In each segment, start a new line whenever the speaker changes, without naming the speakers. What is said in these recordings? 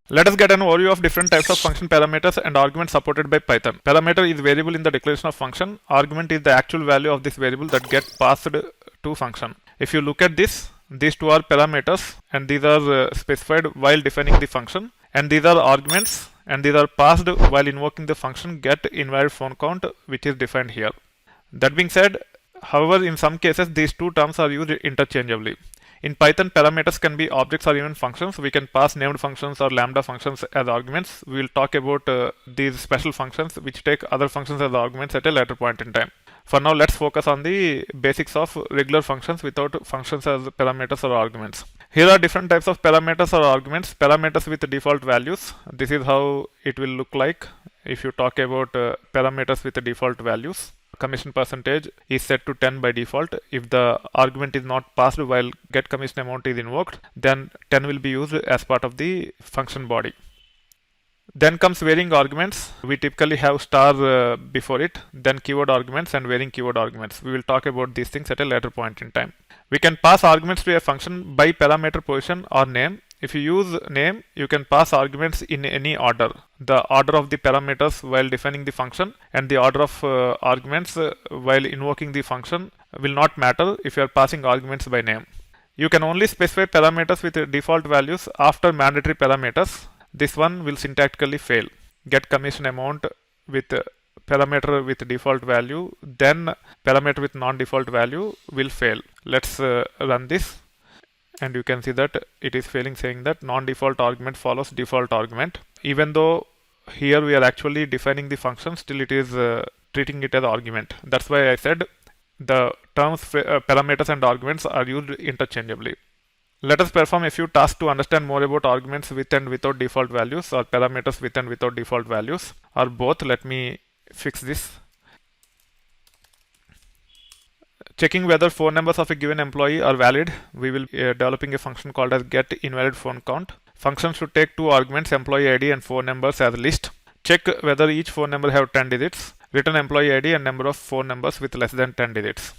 Let us get an overview of different types of function parameters and arguments supported by Python. Parameter is variable in the declaration of function. Argument is the actual value of this variable that get passed to function. If you look at this, these two are parameters and these are specified while defining the function, and these are arguments and these are passed while invoking the function get invalid phone count, which is defined here. That being said, however, in some cases these two terms are used interchangeably. In Python, parameters can be objects or even functions. We can pass named functions or lambda functions as arguments. We will talk about these special functions which take other functions as arguments at a later point in time. For now, let's focus on the basics of regular functions without functions as parameters or arguments. Here are different types of parameters or arguments. Parameters with default values. This is how it will look like if you talk about parameters with default values. Commission percentage is set to 10 by default. If the argument is not passed while get commission amount is invoked, then 10 will be used as part of the function body. Then comes varying arguments. We typically have star before it, then keyword arguments and varying keyword arguments. We will talk about these things at a later point in time. We can pass arguments to a function by parameter position or name. If you use name, you can pass arguments in any order. The order of the parameters while defining the function and the order of arguments while invoking the function will not matter if you are passing arguments by name. You can only specify parameters with default values after mandatory parameters. This one will syntactically fail. Get commission amount with parameter with default value, then parameter with non-default value will fail. Let's run this. And you can see that it is failing, saying that non-default argument follows default argument. Even though here we are actually defining the function, still it is treating it as argument. That's why I said the terms parameters and arguments are used interchangeably. Let us perform a few tasks to understand more about arguments with and without default values, or parameters with and without default values, or both. Let me fix this. Checking whether phone numbers of a given employee are valid, we will be developing a function called as get invalid phone count. Function should take two arguments, employee ID and phone numbers, as list. Check whether each phone number have 10 digits. Return employee ID and number of phone numbers with less than 10 digits,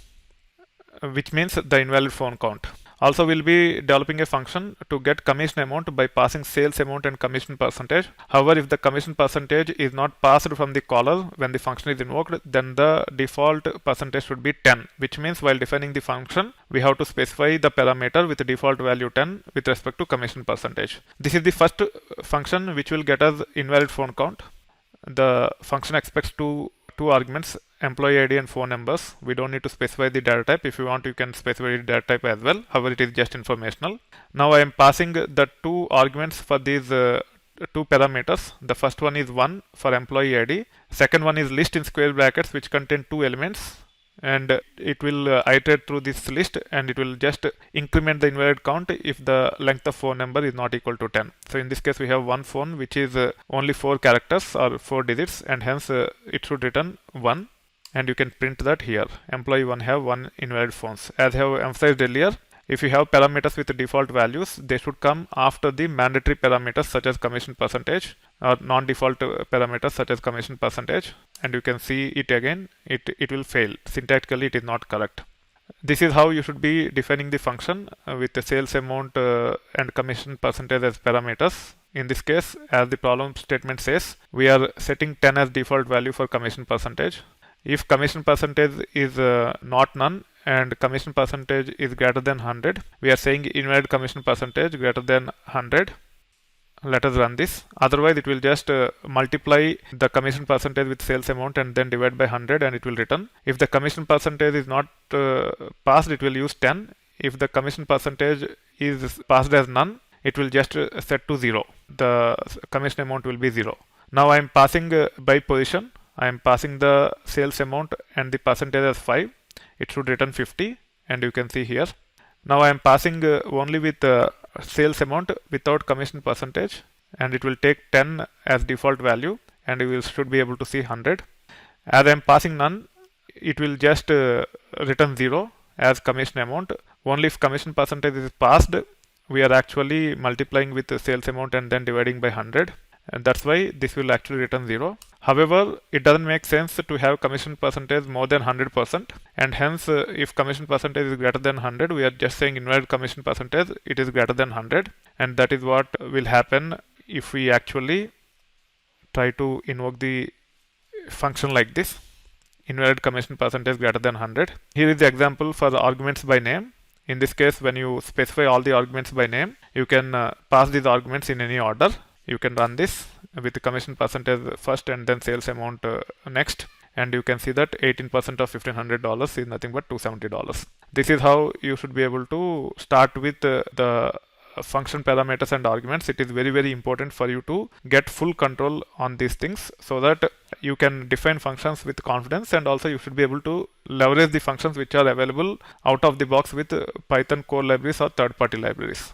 which means the invalid phone count. Also, we'll be developing a function to get commission amount by passing sales amount and commission percentage. However, if the commission percentage is not passed from the caller when the function is invoked, then the default percentage should be 10, which means while defining the function, we have to specify the parameter with the default value 10 with respect to commission percentage. This is the first function which will get us invalid phone count. The function expects two arguments, employee ID and phone numbers. We don't need to specify the data type. If you want, you can specify the data type as well. However, it is just informational. Now I am passing the two arguments for these two parameters. The first one is 1 for employee ID. Second one is list in square brackets, which contain two elements, and it will iterate through this list, and it will just increment the invalid count if the length of phone number is not equal to 10. So in this case, we have one phone which is only 4 characters or 4 digits, and hence it should return 1. And you can print that here. Employee 1 have 1 invalid phones. As I have emphasized earlier, if you have parameters with default values, they should come after the mandatory parameters such as commission percentage, or non-default parameters such as commission percentage. And you can see it again, it will fail. Syntactically, it is not correct. This is how you should be defining the function with the sales amount and commission percentage as parameters. In this case, as the problem statement says, we are setting 10 as default value for commission percentage. If commission percentage is not none and commission percentage is greater than 100, we are saying invalid commission percentage greater than 100. Let us run this. Otherwise, it will just multiply the commission percentage with sales amount and then divide by 100, and it will return. If the commission percentage is not passed, it will use 10. If the commission percentage is passed as none, it will just set to 0. The commission amount will be 0. Now I am passing by position. I am passing the sales amount and the percentage as 5. It should return 50, and you can see here. Now I am passing only with sales amount without commission percentage, and it will take 10 as default value, and you should be able to see 100. As I am passing none, it will just return 0 as commission amount. Only if commission percentage is passed, we are actually multiplying with the sales amount and then dividing by 100. And that's why this will actually return 0. However, it doesn't make sense to have commission percentage more than 100%, and hence if commission percentage is greater than 100, we are just saying invalid commission percentage, it is greater than 100, and that is what will happen if we actually try to invoke the function like this, invalid commission percentage greater than 100. Here is the example for the arguments by name. In this case, when you specify all the arguments by name, you can pass these arguments in any order. You can run this with the commission percentage first and then sales amount next, and you can see that 18% of $1,500 is nothing but $270. This is how you should be able to start with the function parameters and arguments. It is very, very important for you to get full control on these things so that you can define functions with confidence, and also you should be able to leverage the functions which are available out of the box with Python core libraries or third-party libraries.